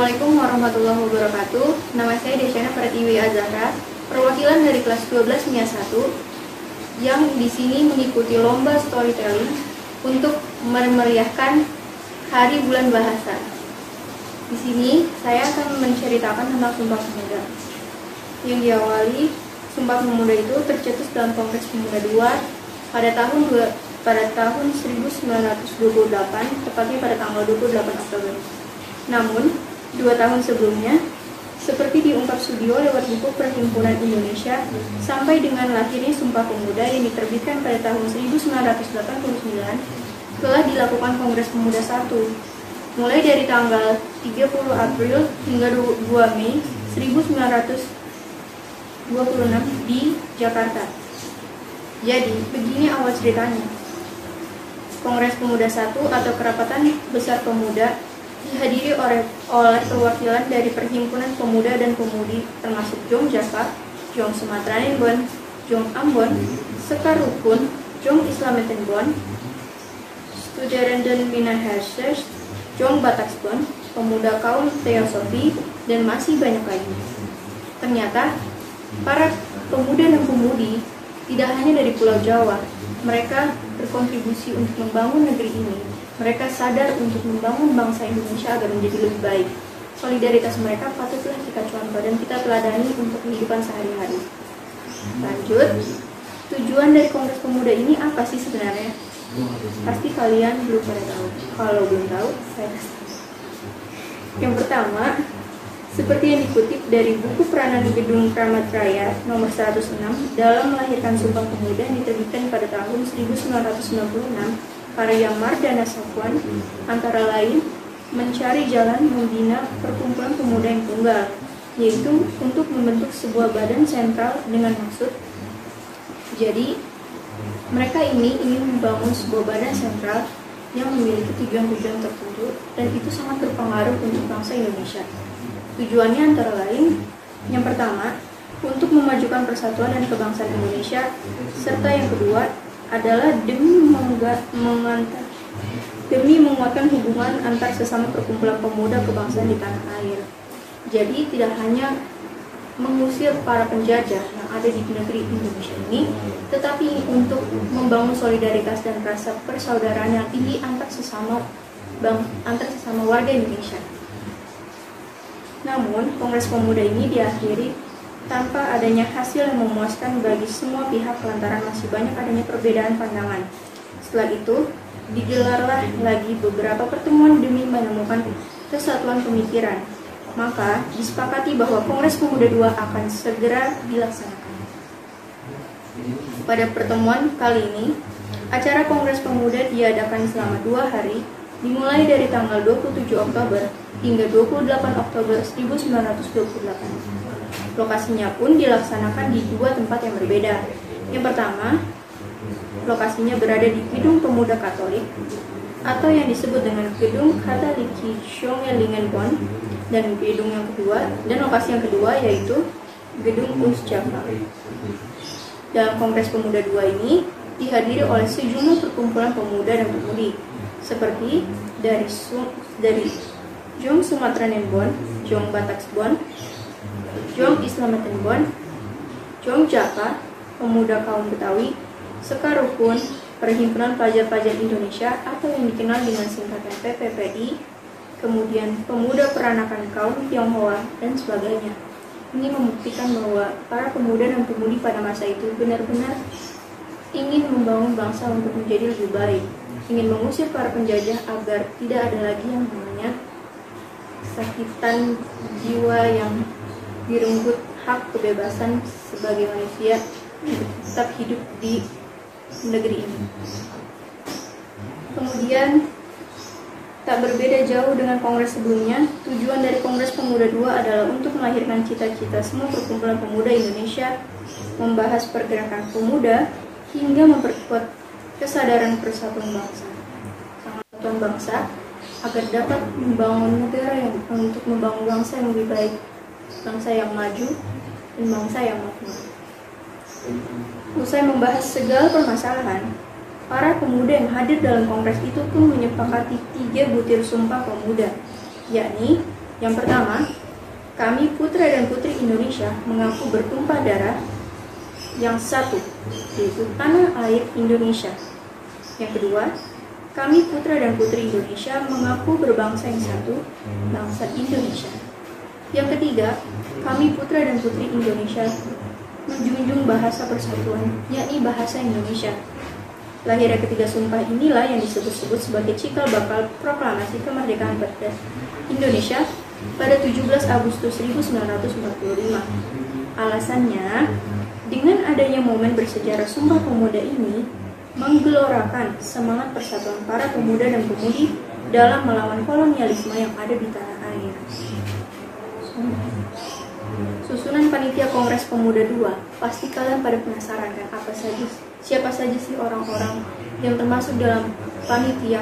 Assalamualaikum warahmatullahi wabarakatuh. Nama saya Desyana Pratiwi Azahra, perwakilan dari kelas 12 MIA 1 yang di sini mengikuti lomba storytelling untuk memeriahkan Hari Bulan Bahasa. Di sini saya akan menceritakan tentang Sumpah Pemuda. Yang diawali, Sumpah Pemuda itu tercetus dalam Kongres Pemuda II pada tahun 1928, tepatnya pada tanggal 28 Oktober. Namun, 2 tahun sebelumnya, seperti diungkap Sudio lewat buku Perhimpunan Indonesia, sampai dengan lahirnya Sumpah Pemuda yang diterbitkan pada tahun 1989, telah dilakukan Kongres Pemuda I, mulai dari tanggal 30 April hingga 2 Mei 1926 di Jakarta. Jadi, begini awal ceritanya. Kongres Pemuda I atau Kerapatan Besar Pemuda dihadiri oleh perwakilan dari Perhimpunan Pemuda dan Pemudi termasuk Jong Japa, Jong Sumatera Nenbon, Jong Ambon, Sekar Rukun, Jong Islametenbon, Studerenden Minahasa, Jong Bataksbon, Pemuda Kaum Teosofi, dan masih banyak lagi. Ternyata para pemuda dan pemudi tidak hanya dari Pulau Jawa, mereka berkontribusi untuk membangun negeri ini. Mereka sadar untuk membangun bangsa Indonesia agar menjadi lebih baik. Solidaritas mereka patutlah kita contoh dan kita teladani untuk kehidupan sehari-hari. Lanjut, tujuan dari Kongres Pemuda ini apa sih sebenarnya? Pasti kalian belum pada tahu. Kalau belum tahu, saya kasih tahu. Yang pertama, seperti yang dikutip dari buku Peranan Gedung Kramat Raya nomor 106 dalam melahirkan Sumpah Pemuda yang diterbitkan pada tahun 1996, karya Mardana Safwan, antara lain mencari jalan membina perkumpulan pemuda yang tunggal, yaitu untuk membentuk sebuah badan sentral dengan maksud. Jadi, mereka ini ingin membangun sebuah badan sentral yang memiliki tujuan-tujuan tertentu dan itu sangat berpengaruh untuk bangsa Indonesia. Tujuannya antara lain, yang pertama, untuk memajukan persatuan dan kebangsaan Indonesia, serta yang kedua adalah demi menguatkan hubungan antar sesama perkumpulan pemuda kebangsaan di tanah air. Jadi tidak hanya mengusir para penjajah yang ada di negeri Indonesia ini, tetapi untuk membangun solidaritas dan rasa persaudaraan yang tinggi antar sesama warga Indonesia. Namun, Kongres Pemuda ini diakhiri tanpa adanya hasil yang memuaskan bagi semua pihak lantaran masih banyak adanya perbedaan pandangan. Setelah itu, digelarlah lagi beberapa pertemuan demi menemukan kesatuan pemikiran. Maka, disepakati bahwa Kongres Pemuda II akan segera dilaksanakan. Pada pertemuan kali ini, acara Kongres Pemuda diadakan selama 2 hari, dimulai dari tanggal 27 Oktober hingga 28 Oktober 1928. Lokasinya pun dilaksanakan di 2 tempat yang berbeda. Yang pertama, lokasinya berada di Gedung Pemuda Katolik atau yang disebut dengan Gedung Katoliki Sjongelingenbon, dan lokasi yang kedua yaitu Gedung Unsjapa. Dalam Kongres Pemuda II ini dihadiri oleh sejumlah perkumpulan pemuda dan pemudi seperti dari Jong Sumatera Nenbon, Jong Bataksbon, Jong Islametenbon, Jong Japa, Pemuda Kaum Betawi, Sekar Rukun, Perhimpunan Pelajar-Pelajar Indonesia atau yang dikenal dengan singkatan PPPI, kemudian Pemuda Peranakan Kaum Tionghoa, dan sebagainya. Ini membuktikan bahwa para pemuda dan pemudi pada masa itu benar-benar ingin membangun bangsa untuk menjadi lebih baik, ingin mengusir para penjajah agar tidak ada lagi yang namanya kesakitan jiwa yang direnggut hak kebebasan sebagai manusia untuk tetap hidup di negeri ini. Kemudian, tak berbeda jauh dengan kongres sebelumnya, tujuan dari Kongres Pemuda II adalah untuk melahirkan cita-cita semua perkumpulan pemuda Indonesia, membahas pergerakan pemuda, hingga memperkuat kesadaran persatuan bangsa agar dapat membangun negara untuk membangun bangsa yang lebih baik, bangsa yang maju, dan bangsa yang makmur. Usai membahas segala permasalahan, para pemuda yang hadir dalam kongres itu pun menyepakati 3 butir sumpah pemuda, yakni Yang pertama, kami putra dan putri Indonesia mengaku bertumpah darah yang satu, yaitu tanah air Indonesia. Yang kedua, kami putra dan putri Indonesia mengaku berbangsa yang satu, bangsa Indonesia. Yang ketiga, kami putra dan putri Indonesia menjunjung bahasa persatuan, yakni bahasa Indonesia. Lahirnya ketiga sumpah inilah yang disebut-sebut sebagai cikal bakal proklamasi kemerdekaan Indonesia pada 17 Agustus 1945. Alasannya, dengan adanya momen bersejarah Sumpah Pemuda ini, menggelorakan semangat persatuan para pemuda dan pemudi dalam melawan kolonialisme yang ada di tanah air. Susunan Panitia Kongres Pemuda 2, pasti kalian pada penasaran kan siapa saja sih orang-orang yang termasuk dalam panitia